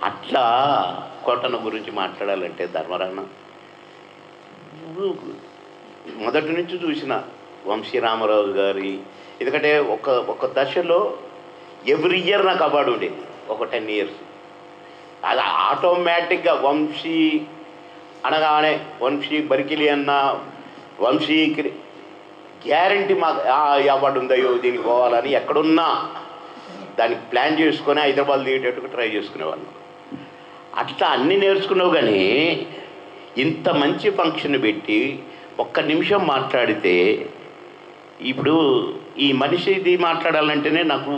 అట్లా కోటన్న గురించి మాట్లాడాలంటే ధర్మరాణ మొదటి నుంచి చూసిన వంశీ రామరాజు గారి, ఎందుకంటే ఒక దశలో ఎవ్రీ ఇయర్ నాకు అవార్డు ఉండేది, ఒక 10 years. అది ఆటోమేటిక్గా వంశీ అనగానే వంశీ బరికిలి అన్న వంశీ గ్యారంటీ మాకు అవార్డు ఉందయ్యో దీనికి పోవాలని ఎక్కడున్నా దానికి ప్లాన్ చేసుకొని హైదరాబాద్ దిగేటట్టుగా ట్రై చేసుకునేవాళ్ళు. అట్లా అన్నీ నేర్చుకున్నావు. కానీ ఇంత మంచి ఫంక్షన్ పెట్టి ఒక్క నిమిషం మాట్లాడితే, ఇప్పుడు ఈ మనిషిది మాట్లాడాలంటేనే నాకు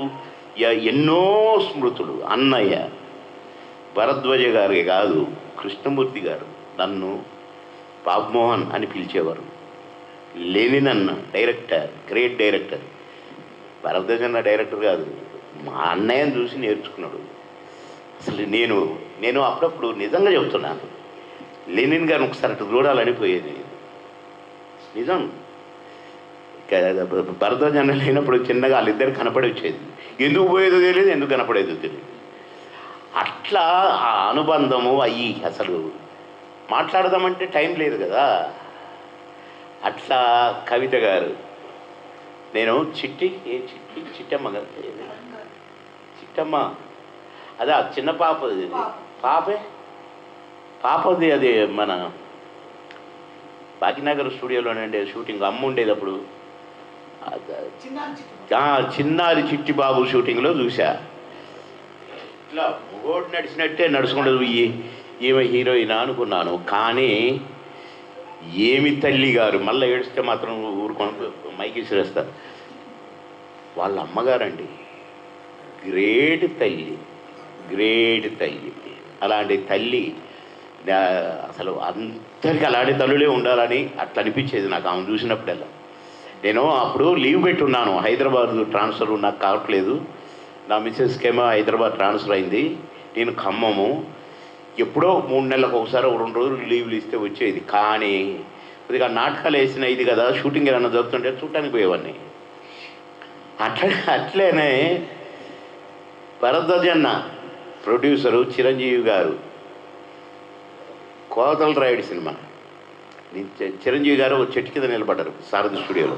ఎన్నో స్మృతులు. అన్నయ్య భరద్వాజ గారి కాదు, కృష్ణమూర్తి గారు నన్ను బాబుమోహన్ అని పిలిచేవారు. లెనిన్ అన్న డైరెక్టర్, గ్రేట్ డైరెక్టర్. భరద్వాజ అన్న డైరెక్టర్ కాదు, మా అన్నయ్యని చూసి నేర్చుకున్నాడు. అసలు నేను అప్పుడప్పుడు నిజంగా చెప్తున్నాను, లెనిన్ గారిని ఒకసారి అటు చూడాలని పోయేది నిజం. భరద్వాజ అన్న లేనప్పుడు చిన్నగా వాళ్ళిద్దరు కనపడి వచ్చేది, ఎందుకు పోయేదో తెలియదు, ఎందుకు కనపడేదో తెలియదు. అట్లా ఆ అనుబంధము అయ్యి అసలు మాట్లాడదామంటే టైం లేదు కదా. అట్లా కవిత గారు, నేను చిట్టమ్మ గారు, చిట్టమ్మ అదే చిన్న పాపది, పాపది అది మన భాగ్యనగర్ స్టూడియోలోనే షూటింగ్, అమ్మ ఉండేది అప్పుడు. చిన్నారి చిట్టిబాబు షూటింగ్లో చూసా. ఇట్లా ముగోడు నడిచినట్టే నడుచుకుంటూ ఈమె హీరోయిన్ అనుకున్నాను. కానీ ఏమి తల్లి గారు, మళ్ళీ ఏడిస్తే మాత్రం ఊరుకొని మైకి విసిరేస్తారు. వాళ్ళ అమ్మగారండి గ్రేట్ తల్లి. అలాంటి తల్లి అసలు అందరికీ అలాంటి తల్లులే ఉండాలని అట్లా అనిపించేది నాకు ఆమె చూసినప్పుడల్లా. నేను అప్పుడు లీవ్ పెట్టున్నాను, హైదరాబాద్ ట్రాన్స్ఫర్ నాకు కావట్లేదు. నా మిస్సెస్కేమో హైదరాబాద్ ట్రాన్స్ఫర్ అయింది, నేను ఖమ్మము. ఎప్పుడో 3 నెలలకు ఒకసారి 2 రోజులు లీవ్లు ఇస్తే వచ్చేది. కానీ కొద్దిగా నాటకాలు వేసిన ఇది కదా, షూటింగ్ ఏమైనా జరుగుతుంటే చూడటానికి పోయేవాడిని. అట్లనే భరద్వాజ అన్న ప్రొడ్యూసరు, చిరంజీవి గారు కోతల రాయుడు సినిమా, చిరంజీవి గారు చెట్టు కింద నిలబడ్డారు సారథి స్టూడియోలో.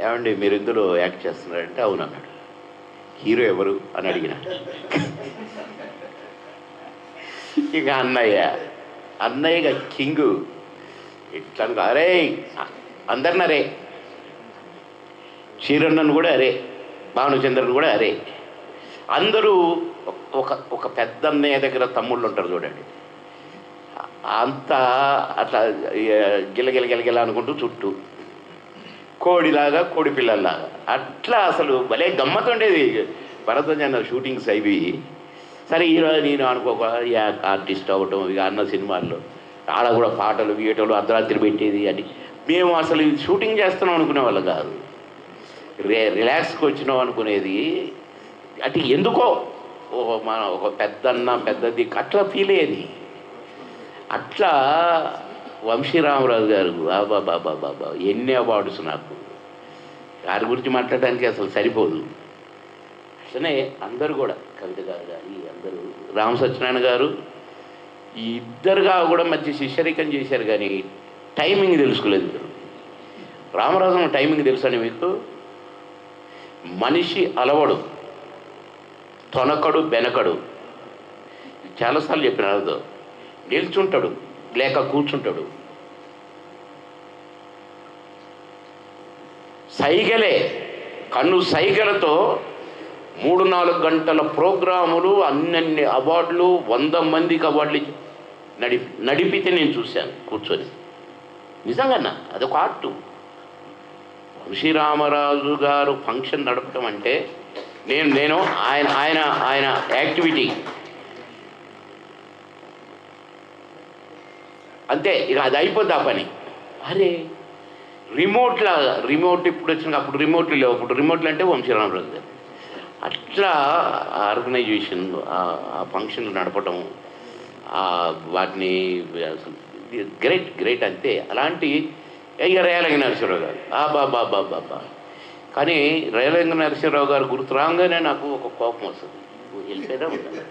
ఏమండి మీరు ఇందులో యాక్ట్ చేస్తున్నారంటే అవునన్నాడు. హీరో ఎవరు అని అడిగిన. ఇక అన్నయ్యగా కింగు ఇట్లా అరే అందరిని అరే, చీరన్నను కూడా అరే, భానుచంద్రను కూడా అరే. అందరూ ఒక పెద్ద అన్నయ్య దగ్గర తమ్ముళ్ళు ఉంటారు చూడండి, అంతా అట్లా గిలగిల అనుకుంటూ చుట్టూ కోడిలాగా, కోడి పిల్లల్లాగా అట్లా అసలు భలే గమ్మత్తు ఉండేది భరద్వాజ అన్న షూటింగ్స్ అవి. సరే ఈరోజు నేను అనుకోక ఆర్టిస్ట్ అవ్వటం, ఇక అన్న సినిమాల్లో ఆడ కూడా పాటలు గీయటలు అర్ధరాత్రి పెట్టేది అని. మేము అసలు షూటింగ్ చేస్తున్నాం అనుకునే వాళ్ళు కాదు, రిలాక్స్కి వచ్చినాం అనుకునేది. అంటే ఎందుకో మన ఒక పెద్దది అట్లా ఫీల్ అయ్యేది. అట్లా వంశీ రామరాజు గారు బాబా ఎన్ని అవార్డ్స్ నాకు, వారి గురించి మాట్లాడడానికి అసలు సరిపోదు. అట్లనే అందరూ కూడా కవిత గారు కానీ అందరూ, రామ సత్యనారాయణ గారు, ఈ ఇద్దరుగా కూడా మంచి శిష్యరికం చేశారు. కానీ టైమింగ్ తెలుసుకోలేదు. రామరాజు టైమింగ్ తెలుసని మీకు, మనిషి అలవడు, తొనకడు, బెనకడు. చాలాసార్లు చెప్పిన అర్థం, నిల్చుంటాడు లేక కూర్చుంటాడు, సైగలే కన్ను సైగలతో 3-4 గంటల ప్రోగ్రాములు, అన్ని అవార్డులు, 100 మందికి అవార్డులు నడిపితే నేను చూశాను కూర్చొని. నిజంగా అదొక ఆర్టు. వంశీ రామరాజు గారు ఫంక్షన్ నడపటం అంటే నేను ఆయన యాక్టివిటీ అంతే, ఇక అది అయిపోద్ది ఆ పని. అరే రిమోట్ ఇప్పుడు వచ్చిన, అప్పుడు రిమోట్లు లేవు, అప్పుడు రిమోట్లు అంటే వంశీ రామరాజు గారు. అట్లా ఆర్గనైజేషన్, ఆ ఫంక్షన్లు నడపటం, వాటిని గ్రేట్ అంతే. అలాంటి ఇక రేలంగి నరసింహరావు గారు బాబా. కానీ రేలంగి నరసింహరావు గారు గుర్తు రాగానే నాకు ఒక కోపం వస్తుంది, వెళ్ళిపోయినా ఉంటాను.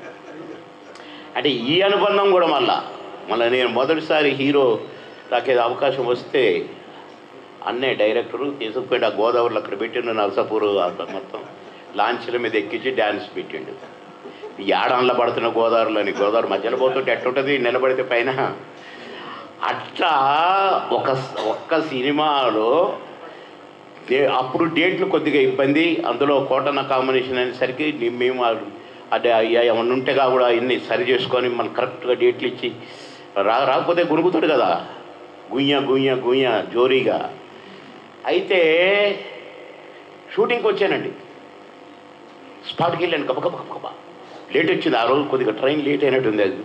అంటే ఈ అనుబంధం కూడా మళ్ళీ నేను మొదటిసారి హీరో నాకేదో అవకాశం వస్తే అన్నే డైరెక్టరు తీసుకుపోయిండు. ఆ గోదావరిలో అక్కడ పెట్టిండు, నరసాపూర్ మొత్తం లాంచ్ల మీద ఎక్కించి డ్యాన్స్ పెట్టిండు. ఈ ఆడంలో పడుతున్న గోదావరిలోని, గోదావరి మధ్యలో పోతుంటే ఎట్టుంటుంది నిలబడితే పైన. అట్లా ఒక్క సినిమాలో అప్పుడు డేట్లు కొద్దిగా ఇబ్బంది, అందులో కోటన్న కాంబినేషన్ అనేసరికి మేము అదే ఏమన్నా ఉంటేగా కూడా ఇన్ని సరి చేసుకొని మనం కరెక్ట్గా డేట్లు ఇచ్చి రాకపోతే గురుగుతాడు కదా, గుయ్య జోరీగా. అయితే షూటింగ్కి వచ్చానండి, స్పాట్కి వెళ్ళాను, గబ లేట్ వచ్చింది. ఆ రోజు కొద్దిగా ట్రైన్ లేట్ అయినట్టుంది. అది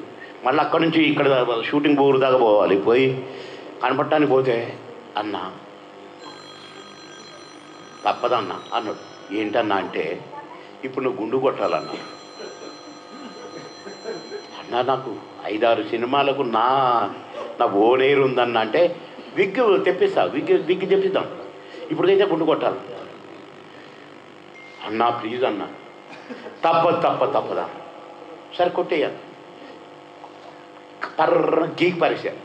మళ్ళీ అక్కడి నుంచి ఇక్కడ షూటింగ్ ఊరు దాకా పోవాలి. పోయి కనపడటానికి పోతే అన్న తప్పదన్నా అన్నాడు. ఏంటన్నా అంటే, ఇప్పుడు నువ్వు గుండు కొట్టాలన్నా. అన్నా నాకు 5-6 సినిమాలకు నా ఓనేరు ఉందన్న అంటే విగ్ తెప్పిస్తా, విగ్ తెప్పిద్దాం, ఇప్పుడైతే గుండు కొట్టాలి అన్నా, ప్లీజ్ అన్నా. తప్పదా సరే కొట్టేయాలి. గీక్ పరిచయం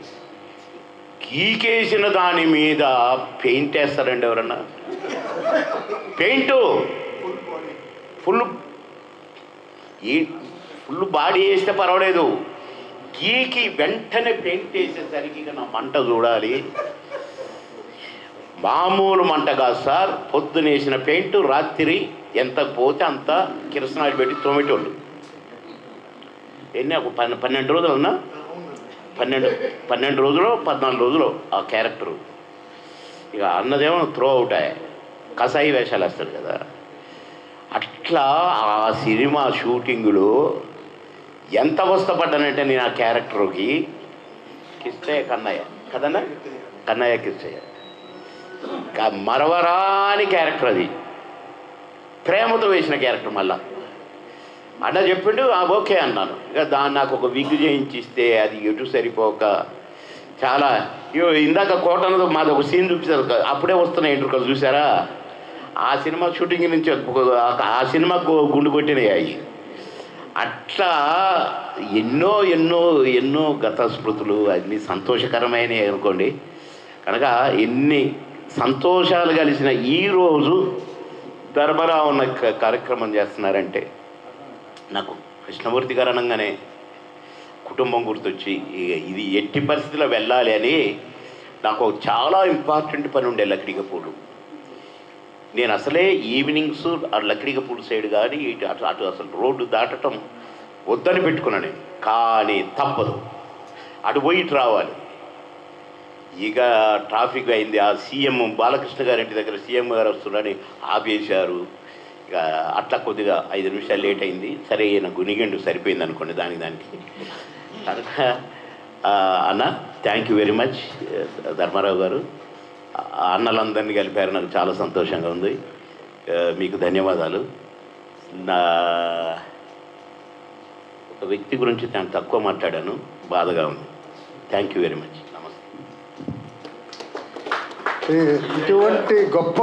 గీకేసిన దాని మీద పెయింట్ వేస్తారండి ఎవరన్నా. పెయింటు ఫుల్ బాడీ వేస్తే పర్వాలేదు, గీకి వెంటనే పెయింట్ వేసేసరికి నా మంట చూడాలి. మామూలు మంట కాదు సార్. పొద్దున వేసిన పెయింట్ రాత్రి ఎంత పోతే అంత కిరసనాయిల్ పెట్టి తోమేటోళ్ళు. ఎన్ని ఒక 12 రోజులు ఉన్నా, 12 రోజులు 14 రోజులు ఆ క్యారెక్టరు. ఇక అన్నదేమో త్రో అవుట్ కసాయి వేషాలు వేస్తాడు కదా. అట్లా ఆ సినిమా షూటింగులో ఎంత అవస్థపడ్డానంటే నేను ఆ క్యారెక్టర్కి, కిష్టయ్య కన్నయ్య కదన్నా, కన్నయ్య కిష్టయ్య మరవరాని క్యారెక్టర్. అది ప్రేమతో వేసిన క్యారెక్టర్. మళ్ళా అన్న చెప్పిండు, ఓకే అన్నాను. ఇక దాన్ని నాకు ఒక విగ్ చేయించిస్తే అది ఎటు సరిపోక చాలా. ఇందాక కోటనతో మాది ఒక సీన్ చూపిస్తారు, అప్పుడే వస్తున్నాయి ఇంటర్కలు చూసారా. ఆ సినిమా షూటింగ్ నుంచి ఆ సినిమాకు గుండు కొట్టినాయి అవి. అట్లా ఎన్నో గత స్మృతులు, అన్ని సంతోషకరమైనవి అనుకోండి. కనుక ఎన్ని సంతోషాలు కలిసిన ఈరోజు ధర్మరావు ఉన్న కార్యక్రమం చేస్తున్నారంటే నాకు కృష్ణమూర్తి గారు అనగానే కుటుంబం గుర్తొచ్చి ఇది ఎట్టి పరిస్థితిలో వెళ్ళాలి అని నాకు చాలా ఇంపార్టెంట్ పని ఉండే లక్డిగపూలు. నేను అసలే ఈవినింగ్స్ ఆ లక్డిగపూలు సైడ్ కానీ అటు అసలు రోడ్డు దాటడం వద్దని పెట్టుకున్నాను నేను. కానీ తప్పదు, అటు పోయి ఇటు రావాలి. ఇక ట్రాఫిక్ అయింది. ఆ సీఎం బాలకృష్ణ గారింటి దగ్గర సీఎం గారు వస్తున్నారని ఆపేశారు. ఇక అట్లా కొద్దిగా 5 నిమిషాలు లేట్ అయింది. సరే ఈయన గునిగండు సరిపోయింది అనుకోండి దానికి. అన్న thank you very much Dharmarao గారు. అన్నలందరినీ కలిపారు, నాకు చాలా సంతోషంగా ఉంది. మీకు ధన్యవాదాలు. నా ఒక వ్యక్తి గురించి నేను తక్కువ మాట్లాడాను, బాధగా ఉంది. Thank you very much. నమస్తే. ఇటువంటి గొప్ప